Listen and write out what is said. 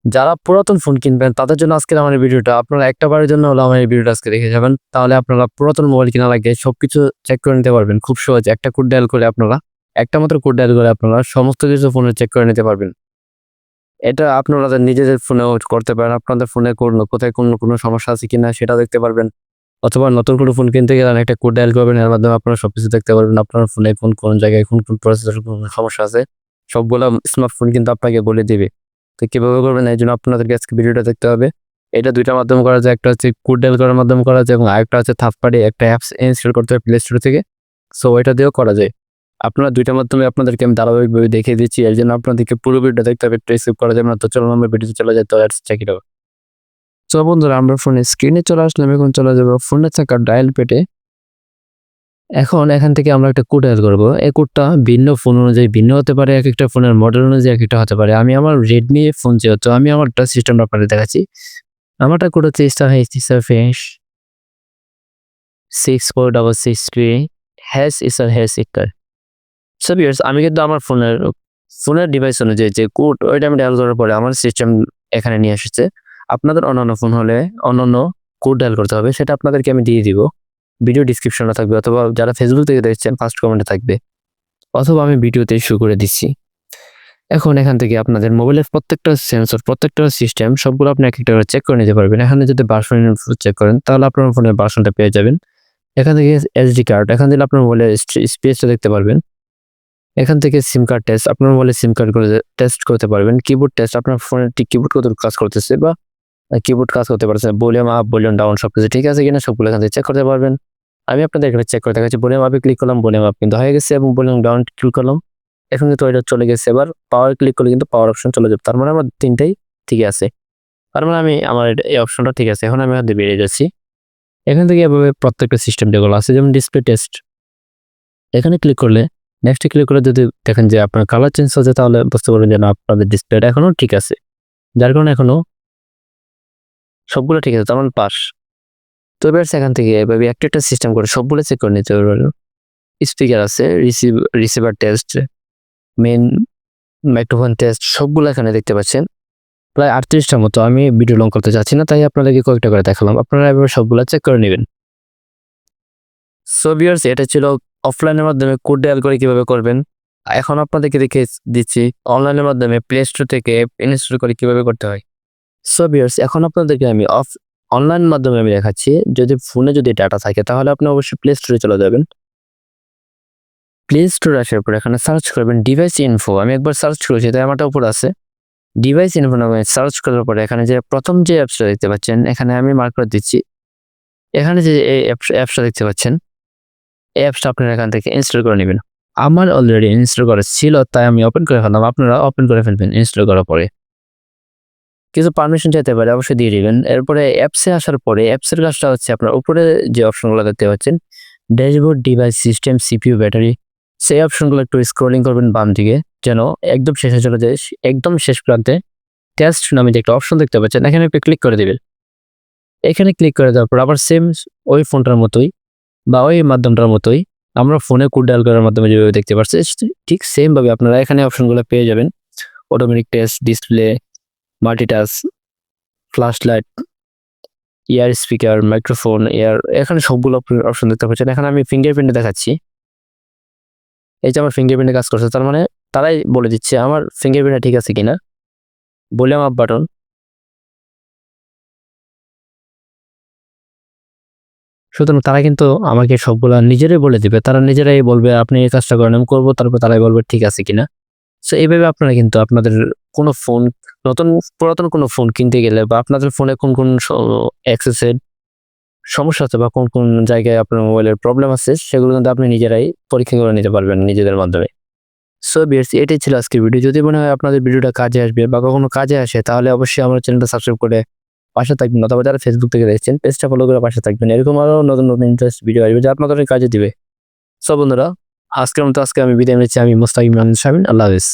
যারা পুরাতন ফোন কিনবেন তাদের জন্য আজকের আমার এই ভিডিওটা। আপনারা একটা বারের জন্য হলেও আমার এই ভিডিওটা আজকে দেখে যাবেন। তাহলে আপনারা পুরাতন মোবাইল কেনার আগে সবকিছু চেক করে নিতে পারবেন। খুব সহজে একটা কোড ডায়াল করে একটা মাত্র কোড ডায়াল করে আপনারা সমস্ত কিছু ফোনে চেক করে নিতে পারবেন। এটা আপনারা নিজেদের ফোনেও করতে পারেন। আপনাদের ফোনে কোথায় কোনো সমস্যা আছে কিনা সেটা দেখতে পারবেন। অথবা নতুন কোনো ফোন কিনতে গেলে একটা কোড ডায়াল করবেন। এর মাধ্যমে আপনারা সবকিছু দেখতে পারবেন। আপনার ফোনে কোন জায়গায় কোন প্রসেসরের কোন সমস্যা আছে সবগুলা স্মার্টফোন কিন্তু আপনাকে বলে দিবে। তো কিভাবে করবেন এইজন্য আপনাদেরকে আজকে ভিডিওটা দেখতে হবে। এটা ২ টার মাধ্যমে করা যায়। একটা হচ্ছে কোড ডায়াল করার মাধ্যমে করা যায় এবং আরেকটা হচ্ছে থার্ড পার্টি একটা অ্যাপস ইনস্টল করতে হবে প্লে স্টোর থেকে। সো এটা দিয়েও করা যায়। আপনারা ২ টার মাধ্যমে আপনাদেরকে আমি ধারাবাহিকভাবে দেখিয়ে দিচ্ছি। এর জন্য আপনাদেরকে পুরো ভিডিওটা দেখতে হবে। একটু স্কিপ করা যাবে না। তো চলুন আমরা ভিডিওতে চলে যাই। তো let's check it out. So বন্ধুরা আমরা ফোনের স্ক্রিনে চলে আসলাম। এখন চলে যাব ফোনে থাকা ডায়াল প্যাডে। এখন এখান থেকে আমরা একটা কোড ডায়াল করব। এই কোডটা ভিন্ন ফোন অনুযায়ী ভিন্ন হতে পারে। একেকটা ফোনের মডেল অনুযায়ী একেকটা হতে পারে। আমি আমার Redmi ফোন যেহেতু আমি আমারটা সিস্টেমটা আপনাদের দেখাচ্ছি। আমারটা কোড হচ্ছে ***64663# সো ভিউয়ার্স আমি কিন্তু আমার ফোনের ডিভাইস অনুযায়ী যে কোড ওইটা আমি ডায়াল করার পরে আমার সিস্টেম এখানে নিয়ে এসেছে। আপনাদের অন্যান্য ফোন হলে অন্যান্য কোড ডায়াল করতে হবে। সেটা আপনাদেরকে আমি দিয়ে দিব। ভিডিও ডেসক্রিপশনে থাকবে অথবা যারা ফেসবুক থেকে দেখছেন ফার্স্ট কমেন্টে থাকবে। অথবা আমি ভিডিওতে শো করে দিচ্ছি। এখন এখান থেকে আপনাদের মোবাইলের প্রত্যেকটা সেন্সর, প্রত্যেকটা সিস্টেম সবগুলো আপনি একটা করে চেক করে নিতে পারবেন। এখানে যদি ভার্সন চেক করেন তাহলে আপনার ফোনের ভার্সনটা পেয়ে যাবেন। এখান থেকে এসডি কার্ড, এখান থেকে আপনার মোবাইলের স্পেসটা দেখতে পারবেন। এখান থেকে সিম কার্ড টেস্ট, আপনার মোবাইলে সিম কার্ড করে টেস্ট করতে পারবেন। কিবোর্ড টেস্ট, আপনার ফোনের কিবোর্ড কতটুকু কাজ করতেছে বা কিবোর্ড কাজ করতে পারছে, ভলিউম আপ, ভলিউম ডাউন সবকিছু ঠিক আছে কিনা সবগুলো এখান থেকে চেক করতে পারবেন। আমি আপনাদের এখানে চেক করে দেখাচ্ছি। ভলিউম আপে ক্লিক করলাম, ভলিউম আপ কিন্তু হয়ে গেছে এবং ভলিউম ডাউন ক্লিক করলাম। এখন কিন্তু এটা চলে গেছে। এবার পাওয়ার ক্লিক করলে কিন্তু পাওয়ার অপশন চলে যাবে। তার মানে আমার ৩টাই ঠিক আছে। তার মানে আমার এই অপশনটা ঠিক আছে। এখন আমি এখান থেকে বেরিয়ে যাচ্ছি। এখান থেকে এভাবে প্রত্যেকটা সিস্টেম যেগুলো আছে যেমন ডিসপ্লে টেস্ট, এখানে ক্লিক করলে নেক্সটে ক্লিক করে যদি দেখেন যে আপনার কালার চেঞ্জ হচ্ছে তাহলে বুঝতে পারবেন যে না আপনাদের ডিসপ্লেটা এখনো ঠিক আছে। যার কারণে এখনো সবগুলো ঠিক আছে, তার মানে পাস। তো এবার এখান থেকে এভাবে একটা সিস্টেম করে সবগুলো চেক করে নিতে পারবেন। স্পিকার আছে, receiver test, main microphone test সবগুলো এখানে দেখতে পাচ্ছেন। প্রায় ৩৮টার মতো। আমি ভিডিও লং করতে চাচ্ছি না তাই আপনাদেরকে কয়েকটা করে দেখালাম। আপনারা এভাবে সবগুলো চেক করে নেবেন। সো ভিউয়ার্স এটা ছিল অফলাইনের মাধ্যমে কোড ডায়াল করে কিভাবে করবেন। এখন আপনাদেরকে দেখিয়ে দিচ্ছি অনলাইনের মাধ্যমে প্লে স্টোর থেকে অ্যাপ ইনস্টল করে কিভাবে করতে হয়। সো ভিউয়ার্স এখন আপনাদেরকে আমি অনলাইন মাধ্যমে আমি দেখাচ্ছি। যদি ফোনে ডাটা থাকে তাহলে আপনি অবশ্যই প্লে স্টোরে চলে যাবেন। প্লে স্টোরে আসার পর এখানে সার্চ করবেন ডিভাইস ইনফো। আমি একবার সার্চ করেছি তাই আমারটা উপর আছে। ডিভাইস ইনফো নামে সার্চ করার পরে এখানে যে প্রথম যে অ্যাপসটা দেখতে পাচ্ছেন এখানে আমি মার্ক করে দিচ্ছি। এখানে যে এই অ্যাপসটা দেখতে পাচ্ছেন এই অ্যাপসটা আপনারা এখান থেকে ইনস্টল করে নেবেন। আমার অলরেডি ইনস্টল করা ছিল তাই আমি ওপেন করে ফেললাম। আপনারা ওপেন করে ফেলবেন ইনস্টল করার পরে। কিছু পারমিশন চাইতে পারে, অবশ্যই দিয়ে দিবেন। এরপরে অ্যাপসে আসার পরে অ্যাপসের কাজটা হচ্ছে আপনার উপরে যে অপশনগুলো দেখতে পাচ্ছেন dashboard, device, system, CPU, battery, সেই অপশনগুলো একটু স্ক্রলিং করবেন বাম দিকে যেন একদম শেষে চলে যায়। একদম শেষ প্রান্তে টেস্ট নামে যে একটা অপশন দেখতে পাচ্ছেন এখানে একটু ক্লিক করে দিবেন। এখানে ক্লিক করে দেওয়ার পর আবার সেম ওই ফোনটার মতোই বা ওই মাধ্যমটার মতোই আমরা ফোনে কোড ডায়াল করার মাধ্যমে যেভাবে দেখতে পাচ্ছি ঠিক সেম ভাবে আপনারা এখানে অপশনগুলো পেয়ে যাবেন। Automatic test, display, multitask, flashlight, ear speaker, microphone, এখানে সবগুলো অপশন দেখতে পাচ্ছেন। এখানে আমি ফিঙ্গারপ্রিন্টে দেখাচ্ছি। এই যে আমার ফিঙ্গারপ্রিন্টে কাজ করছে তার মানে তারাই বলে দিচ্ছে আমার ফিঙ্গারপ্রিন্টটা ঠিক আছে কিনা। ভলিউম আপ বাটন, সুতরাং তারা কিন্তু আমাকে সবগুলা নিজেরাই বলে দিবে। তারা নিজেরাই বলবে আপনি এই কাজটা করেন, আমি করবো, তারপর তারাই বলবে ঠিক আছে কিনা। সো এইভাবে আপনারা কিন্তু আপনাদের কোনো ফোন পুরাতন কোনো ফোন কিনতে গেলে বা আপনাদের ফোনে কোন অ্যাক্সেসের সমস্যা আছে বা কোন জায়গায় আপনার মোবাইলের প্রবলেম আছে সেগুলো কিন্তু আপনি নিজেরাই পরীক্ষা করে নিতে পারবেন নিজেদের মাধ্যমে। সো ভিউয়ার্স এটাই ছিল আজকের ভিডিও। যদি মনে হয় আপনাদের ভিডিওটা কাজে আসবে বা কখনো কাজে আসে তাহলে অবশ্যই আমার চ্যানেলটা সাবস্ক্রাইব করে পাশে থাকবেন অথবা যারা ফেসবুক থেকে দেখছেন পেজটা ফলো করে পাশে থাকবেন। এরকম আরো নতুন ইন্টারেস্ট ভিডিও আসবে যা আপনাদের কাজে দিবে। সো বন্ধুরা আজকে আমি বিদায় নিচ্ছি। আমি মুস্তাকিম শামীম। আল্লাহ হাফেজ।